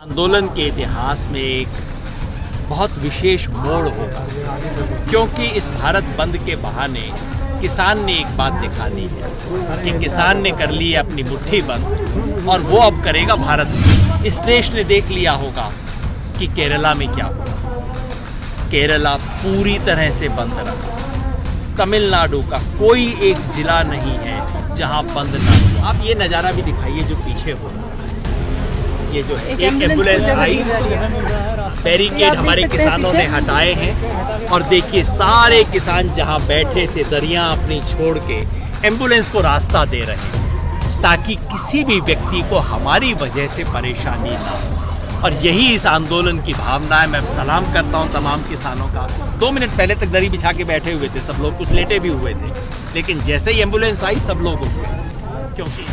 आंदोलन के इतिहास में एक बहुत विशेष मोड़ होगा, क्योंकि इस भारत बंद के बहाने किसान ने एक बात दिखा दी है कि किसान ने कर ली अपनी मुट्ठी बंद और वो अब करेगा भारत बंद। इस देश ने देख लिया होगा कि केरला में क्या हुआ। केरला पूरी तरह से बंद रहा। तमिलनाडु का कोई एक जिला नहीं है जहां बंद ना हुआ। आप ये नज़ारा भी दिखाइए जो पीछे हो रहा है। ये जो एक एम्बुलेंस आई, बैरिकेड हमारे किसानों ने हटाए हैं और देखिए सारे किसान जहां बैठे थे दरिया अपनी छोड़ के एम्बुलेंस को रास्ता दे रहे हैं ताकि किसी भी व्यक्ति को हमारी वजह से परेशानी ना हो। और यही इस आंदोलन की भावना है। मैं सलाम करता हूं तमाम किसानों का। 2 मिनट पहले तक दरी बिछा के बैठे हुए थे सब लोग, कुछ लेटे भी हुए थे, लेकिन जैसे ही एम्बुलेंस आई सब लोग उठ गए। क्योंकि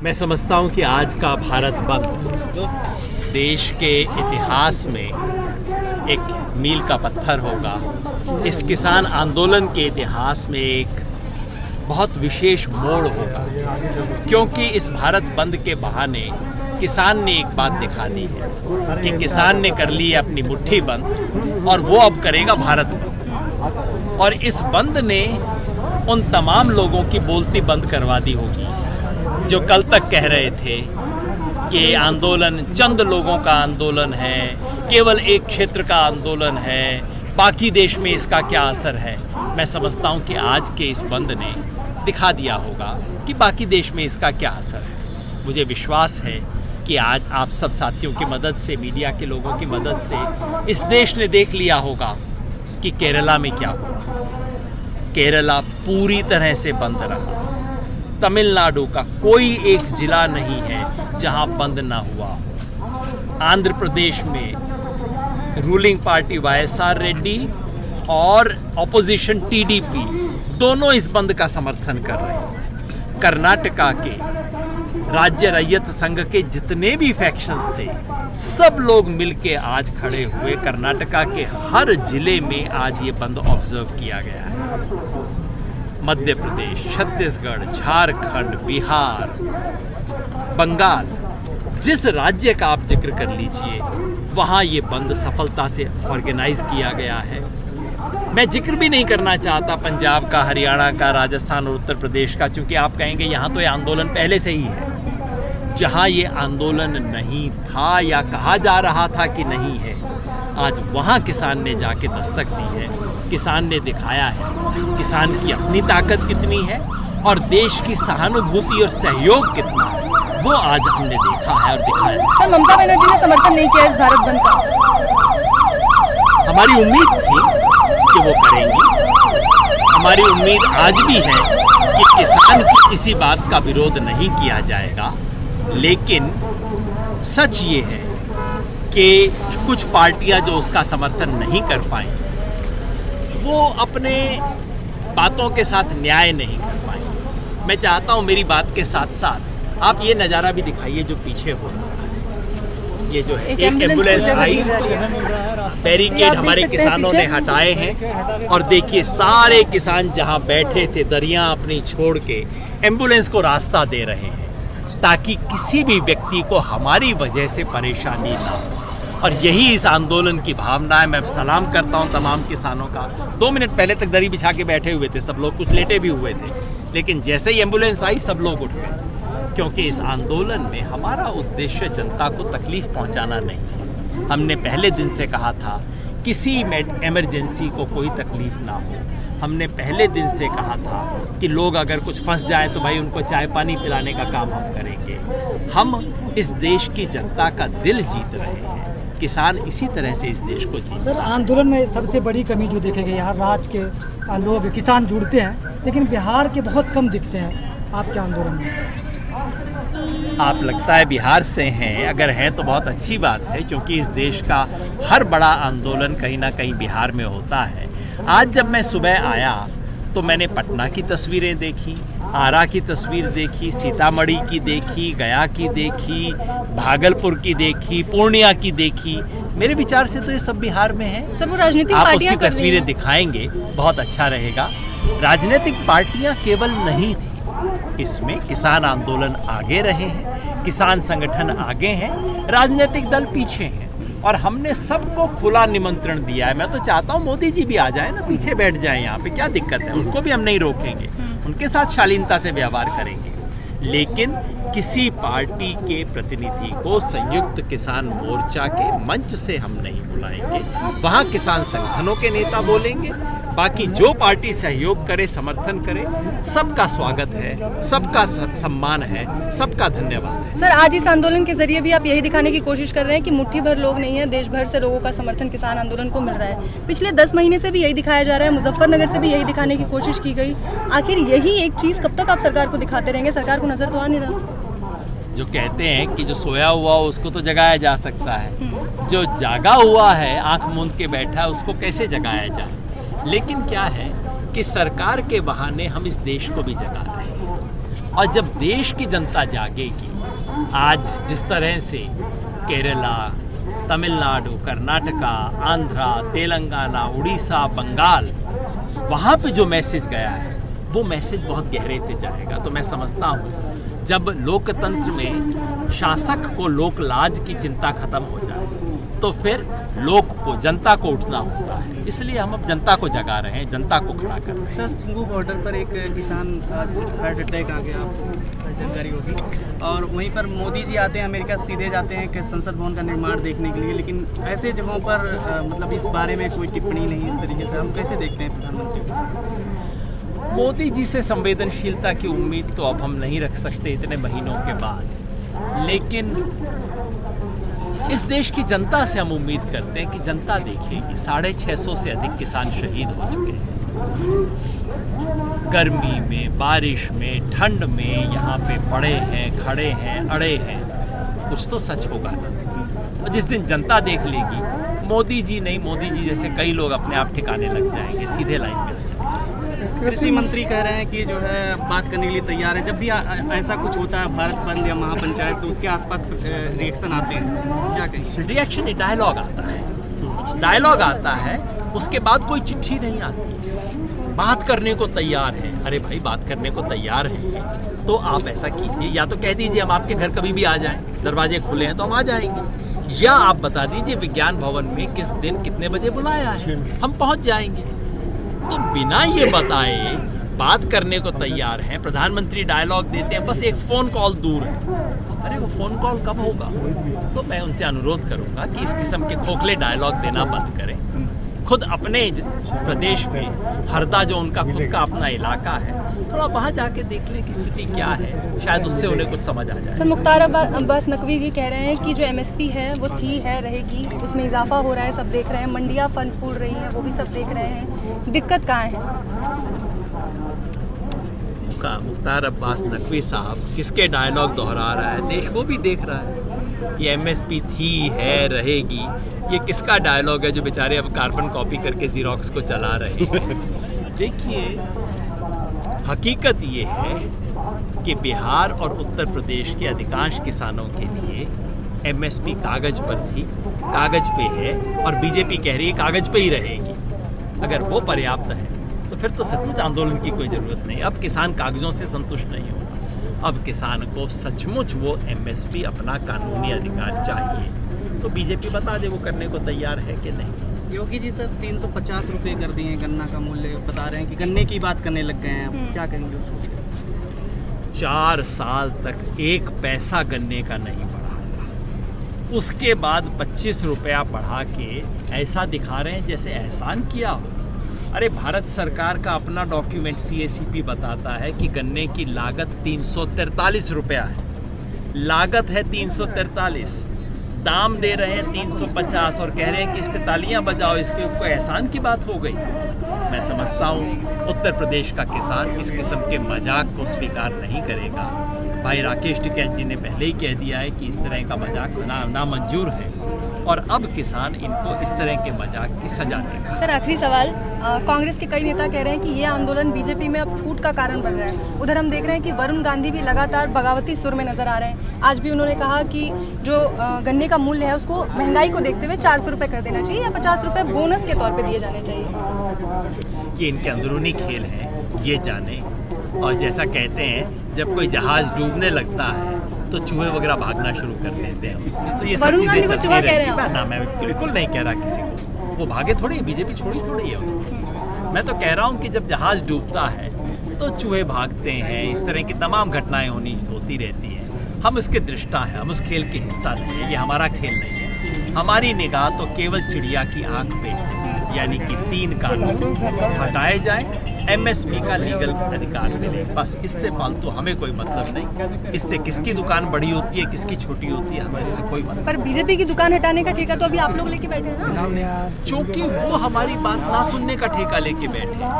मैं समझता हूं कि आज का भारत बंद देश के इतिहास में एक मील का पत्थर होगा। इस किसान आंदोलन के इतिहास में एक बहुत विशेष मोड़ होगा, क्योंकि इस भारत बंद के बहाने किसान ने एक बात दिखा दी है कि किसान ने कर ली अपनी मुट्ठी बंद और वो अब करेगा भारत बंद। और इस बंद ने उन तमाम लोगों की बोलती बंद करवा दी होगी जो कल तक कह रहे थे कि आंदोलन चंद लोगों का आंदोलन है, केवल एक क्षेत्र का आंदोलन है, बाकी देश में इसका क्या असर है। मैं समझता हूं कि आज के इस बंद ने दिखा दिया होगा कि बाकी देश में इसका क्या असर है। मुझे विश्वास है कि आज आप सब साथियों की मदद से, मीडिया के लोगों की मदद से इस देश ने देख लिया होगा कि केरला में क्या हुआ। केरला पूरी तरह से बंद रहा। तमिलनाडु का कोई एक जिला नहीं है जहां बंद ना हुआ। आंध्र प्रदेश में रूलिंग पार्टी वाईएसआर रेड्डी और ऑपोजिशन टीडीपी दोनों इस बंद का समर्थन कर रहे हैं। कर्नाटका के राज्य रैयत संघ के जितने भी फैक्शंस थे सब लोग मिलके आज खड़े हुए। कर्नाटका के हर जिले में आज ये बंद ऑब्जर्व किया गया है। मध्य प्रदेश, छत्तीसगढ़, झारखंड, बिहार, बंगाल, जिस राज्य का आप जिक्र कर लीजिए वहाँ ये बंद सफलता से ऑर्गेनाइज किया गया है। मैं जिक्र भी नहीं करना चाहता पंजाब का, हरियाणा का, राजस्थान और उत्तर प्रदेश का, क्योंकि आप कहेंगे यहाँ तो ये आंदोलन पहले से ही है। जहाँ ये आंदोलन नहीं था या कहा जा रहा था कि नहीं है, आज वहाँ किसान ने जाके दस्तक दी है। किसान ने दिखाया है किसान की अपनी ताकत कितनी है और देश की सहानुभूति और सहयोग कितना है, वो आज हमने देखा है और दिखाया है। सर, ममता बनर्जी ने समर्थन नहीं किया इस भारत बंद का। हमारी उम्मीद थी कि वो करेंगी। हमारी उम्मीद आज भी है कि किसान की किसी बात का विरोध नहीं किया जाएगा, लेकिन सच ये है कि कुछ पार्टियां जो उसका समर्थन नहीं कर पाई वो अपने बातों के साथ न्याय नहीं कर पाई। मैं चाहता हूं मेरी बात के साथ साथ आप ये नज़ारा भी दिखाइए जो पीछे हो रहा है। ये जो एक एम्बुलेंस आई, बैरिकेड हमारे किसानों ने हटाए हैं और देखिए सारे किसान जहां बैठे थे दरिया अपनी छोड़ के एम्बुलेंस को रास्ता दे रहे हैं ताकि किसी भी व्यक्ति को हमारी वजह से परेशानी ना हो। और यही इस आंदोलन की भावना है। मैं सलाम करता हूं तमाम किसानों का। 2 मिनट पहले तक दरी बिछा के बैठे हुए थे सब लोग, कुछ लेटे भी हुए थे, लेकिन जैसे ही एम्बुलेंस आई सब लोग उठ गए। क्योंकि इस आंदोलन में हमारा उद्देश्य जनता को तकलीफ पहुंचाना नहीं है। हमने पहले दिन से कहा था किसी इमरजेंसी को कोई तकलीफ ना हो। हमने पहले दिन से कहा था कि लोग अगर कुछ फंस जाए तो भाई उनको चाय पानी पिलाने का काम हम करेंगे। हम इस देश की जनता का दिल जीत रहे हैं। किसान इसी तरह से इस देश को जीत। सर, आंदोलन में सबसे बड़ी कमी जो देखेंगे यहाँ राज्य के लोग किसान जुड़ते हैं, लेकिन बिहार के बहुत कम दिखते हैं आपके आंदोलन में। आप लगता है बिहार से हैं, अगर हैं तो बहुत अच्छी बात है, क्योंकि इस देश का हर बड़ा आंदोलन कहीं ना कहीं बिहार में होता है। आज जब मैं सुबह आया तो मैंने पटना की तस्वीरें देखी, आरा की तस्वीर देखी, सीतामढ़ी की देखी, गया की देखी, भागलपुर की देखी, पूर्णिया की देखी। मेरे विचार से तो ये सब बिहार में है। सर, वो राजनीतिक आप पार्टियां उसकी तस्वीरें दिखाएंगे बहुत अच्छा रहेगा। राजनीतिक पार्टियां केवल नहीं थी, इसमें किसान आंदोलन आगे रहे हैं, किसान संगठन आगे हैं, राजनीतिक दल पीछे हैं और हमने सबको खुला निमंत्रण दिया है। मैं तो चाहता हूँ मोदी जी भी आ जाए ना, पीछे बैठ जाए, यहाँ पे क्या दिक्कत है, उनको भी हम नहीं रोकेंगे, उनके साथ शालीनता से व्यवहार करेंगे। लेकिन किसी पार्टी के प्रतिनिधि को संयुक्त किसान मोर्चा के मंच से हम नहीं बुलाएंगे, वहाँ किसान संगठनों के नेता बोलेंगे। बाकी जो पार्टी सहयोग करे, समर्थन करे, सबका स्वागत है, सबका सम्मान है, सबका धन्यवाद है। सर, आज इस आंदोलन के जरिए भी आप यही दिखाने की कोशिश कर रहे हैं कि मुट्ठी भर लोग नहीं है, देश भर से लोगों का समर्थन किसान आंदोलन को मिल रहा है। पिछले 10 महीने से भी यही दिखाया जा रहा है, मुजफ्फरनगर से भी यही दिखाने की कोशिश की गई। आखिर यही एक चीज़ कब तक आप सरकार को दिखाते रहेंगे? सरकार को नजर तो आ नहीं रहा। जो कहते हैं कि जो सोया हुआ उसको तो जगाया जा सकता है, जो जागा हुआ है, आंख मूंद के बैठा है, उसको कैसे जगाया जाए। लेकिन क्या है कि सरकार के बहाने हम इस देश को भी जगा रहे हैं और जब देश की जनता जागेगी, आज जिस तरह से केरला, तमिलनाडु, कर्नाटका, आंध्रा, तेलंगाना, उड़ीसा, बंगाल, वहाँ पे जो मैसेज गया है वो मैसेज बहुत गहरे से जाएगा। तो मैं समझता हूँ जब लोकतंत्र में शासक को लोक लाज की चिंता खत्म हो जाए तो फिर लोक को, जनता को उठना होता है। इसलिए हम अब जनता को जगा रहे हैं, जनता को खड़ा कर रहे हैं। सर, सिंगू बॉर्डर पर एक किसान आज हार्ट अटैक आ गया, आपको जानकारी होगी, और वहीं पर मोदी जी आते हैं, अमेरिका सीधे जाते हैं कि संसद भवन का निर्माण देखने के लिए, लेकिन ऐसे जगहों पर मतलब इस बारे में कोई टिप्पणी नहीं। इस तरीके से हम कैसे देखते हैं प्रधानमंत्री को? मोदी जी से संवेदनशीलता की उम्मीद तो अब हम नहीं रख सकते इतने महीनों के बाद, लेकिन इस देश की जनता से हम उम्मीद करते हैं कि जनता देखेगी। 650 से अधिक किसान शहीद हो चुके हैं, गर्मी में, बारिश में, ठंड में यहाँ पे पड़े हैं, खड़े हैं, अड़े हैं। कुछ तो सच होगा और जिस दिन जनता देख लेगी, मोदी जी नहीं, मोदी जी जैसे कई लोग अपने आप ठिकाने लग जाएंगे, सीधे लाइन में आ जाएंगे। कृषि मंत्री कह रहे हैं कि जो है बात करने के लिए तैयार है। जब भी ऐसा कुछ होता है, भारत बंद या महापंचायत, तो उसके आसपास रिएक्शन आते हैं, क्या कहेंगे? रिएक्शन डायलॉग आता है, डायलॉग आता है, उसके बाद कोई चिट्ठी नहीं आती। बात करने को तैयार है। अरे भाई, बात करने को तैयार है तो आप ऐसा कीजिए, या तो कह दीजिए हम आपके घर कभी भी आ जाएं, दरवाजे खुले हैं तो हम आ जाएंगे, या आप बता दीजिए विज्ञान भवन में किस दिन कितने बजे बुलाया है, हम पहुंच जाएंगे। तो बिना ये बताए बात करने को तैयार हैं, प्रधानमंत्री डायलॉग देते हैं, बस एक फ़ोन कॉल दूर है। अरे वो फ़ोन कॉल कब होगा? तो मैं उनसे अनुरोध करूंगा कि इस किस्म के खोखले डायलॉग देना बंद करें। खुद अपने प्रदेश में हरदा, जो उनका खुद का अपना इलाका है, थोड़ा वहाँ जाके देख लें कि स्थिति क्या है, शायद उससे उन्हें कुछ समझ आ जाए। सर, मुख्तार अब्बास नकवी जी कह रहे हैं कि जो MSP है वो थी है, रहेगी, उसमें इजाफा हो रहा है, सब देख रहे हैं, मंडियाँ फल फूल रही हैं, वो भी सब देख रहे हैं, दिक्कत कहाँ है? मुख्तार अब्बास नकवी साहब किसके डायलॉग दोहरा रहा है? देश वो भी देख रहा है। ये MSP थी है, रहेगी, ये किसका डायलॉग है जो बेचारे अब कार्बन कॉपी करके जीरोक्स को चला रहे हैं? देखिए, हकीकत ये है कि बिहार और उत्तर प्रदेश के अधिकांश किसानों के लिए MSP कागज पर थी, कागज पे है, और बीजेपी कह रही है कागज पे ही रहेगी। अगर वो पर्याप्त है तो फिर तो सचमुच आंदोलन की कोई ज़रूरत नहीं। अब किसान कागजों से संतुष्ट नहीं होगा, अब किसान को सचमुच वो MSP अपना कानूनी अधिकार चाहिए। तो बीजेपी बता दे वो करने को तैयार है कि नहीं। योगी जी सर 350 रुपये कर दिए गन्ना का मूल्य, बता रहे हैं कि गन्ने की बात करने लग गए हैं, क्या कहेंगे उसको? 4 साल तक 1 पैसा गन्ने का नहीं बढ़ा था, उसके बाद 25 रुपया बढ़ा के ऐसा दिखा रहे हैं जैसे एहसान किया हो। अरे भारत सरकार का अपना डॉक्यूमेंट CACP बताता है कि गन्ने की लागत 343 रुपया है, लागत है 343, दाम दे रहे हैं 350 और कह रहे हैं कि इस पे तालियां बजाओ, इसके कोई एहसान की बात हो गई। मैं समझता हूँ उत्तर प्रदेश का किसान इस किस्म के मजाक को स्वीकार नहीं करेगा। भाई राकेश टिकैत जी ने पहले ही कह दिया है कि इस तरह का मजाक नामंजूर है, और अब किसान इनको इस तरह के मजाक की सजा देगा। सर, आखिरी सवाल, कांग्रेस के कई नेता कह रहे हैं कि ये आंदोलन बीजेपी में अब फूट का कारण बन रहा है। उधर हम देख रहे हैं कि वरुण गांधी भी लगातार बगावती सुर में नजर आ रहे हैं। आज भी उन्होंने कहा कि जो गन्ने का मूल्य है उसको महंगाई को देखते हुए 400 रुपये कर देना चाहिए या 50 रुपये बोनस के तौर पर दिए जाने चाहिए। ये इनके अंदरूनी खेल हैं, ये जाने। और जैसा कहते हैं जब कोई जहाज डूबने लगता है तो चूहे वगैरह भागना शुरू कर देते हैं उससे। तो ये सब वरुण गांधी चीजें को चलती चूहा कह रहे रहती हैं हैं ना, मैं बिल्कुल नहीं कह रहा किसी को वो भागे थोड़ी, बीजेपी छोड़ी थोड़ी है वो। मैं तो कह रहा हूँ कि जब जहाज डूबता है तो चूहे भागते हैं, इस तरह की तमाम घटनाएं होती रहती हैं। हम उसके दृष्टा हैं, हम उस खेल के हिस्सा नहीं है, ये हमारा खेल नहीं है। हमारी निगाह तो केवल चिड़िया की आंख पे है, यानी कि 3 कानून हटाए जाएं, एमएसपी का लीगल अधिकार मिले, बस। इससे फालतू हमें कोई मतलब नहीं। इससे किसकी दुकान बड़ी होती है किसकी छोटी होती है हमें इससे कोई मतलब। पर बीजेपी की दुकान हटाने का ठेका तो अभी आप लोग लेके बैठे हैं ना। क्योंकि वो हमारी बात ना सुनने का ठेका लेके बैठे।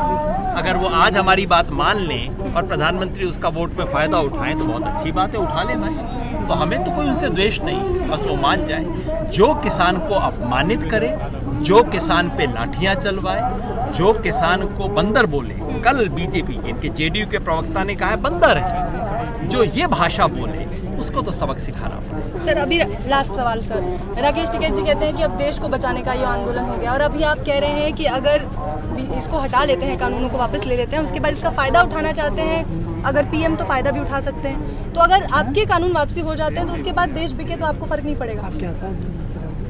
अगर वो आज हमारी बात मान लें और प्रधानमंत्री उसका वोट में फायदा उठाएं तो बहुत अच्छी बात है, उठा लें भाई। तो हमें तो कोई उनसे द्वेष नहीं, बस वो मान जाए। जो किसान को अपमानित करे, जो किसान पे लाठियां चलवाए, जो किसान को बंदर बोले, कल बीजेपी के इनके जेडीयू के प्रवक्ता ने कहा है बंदर है, जो ये भाषा बोले उसको तो सबक सिखाना पड़ेगा। सर अभी लास्ट सवाल सर, राकेश टिकैत जी कहते हैं कि अब देश को बचाने का ये आंदोलन हो गया और अभी आप कह रहे हैं कि अगर इसको हटा लेते हैं, कानूनों को वापस ले लेते हैं, उसके बाद इसका फ़ायदा उठाना चाहते हैं, अगर पीएम तो फ़ायदा भी उठा सकते हैं, तो अगर आपके कानून वापसी हो जाते हैं तो उसके बाद देश बिके तो आपको फ़र्क नहीं पड़ेगा।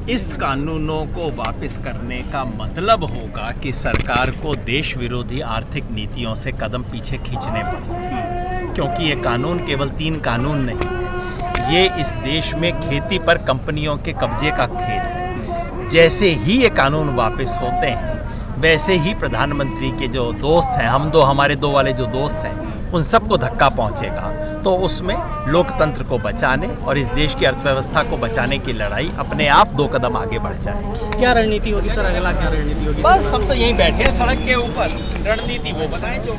इस कानूनों को वापस करने का मतलब होगा कि सरकार को देश विरोधी आर्थिक नीतियों से कदम पीछे खींचने पड़े, क्योंकि ये कानून केवल 3 कानून नहीं है, ये इस देश में खेती पर कंपनियों के कब्जे का खेल है। जैसे ही ये कानून वापस होते हैं वैसे ही प्रधानमंत्री के जो दोस्त हैं, हमारे 2 वाले जो दोस्त हैं, उन सबको धक्का पहुंचेगा। तो उसमें लोकतंत्र को बचाने और इस देश की अर्थव्यवस्था को बचाने की लड़ाई अपने आप 2 कदम आगे बढ़ जाएगी। क्या रणनीति होगी सर, अगला क्या रणनीति होगी? बस हम तो यहीं बैठे हैं सड़क के ऊपर, रणनीति वो बताएं जो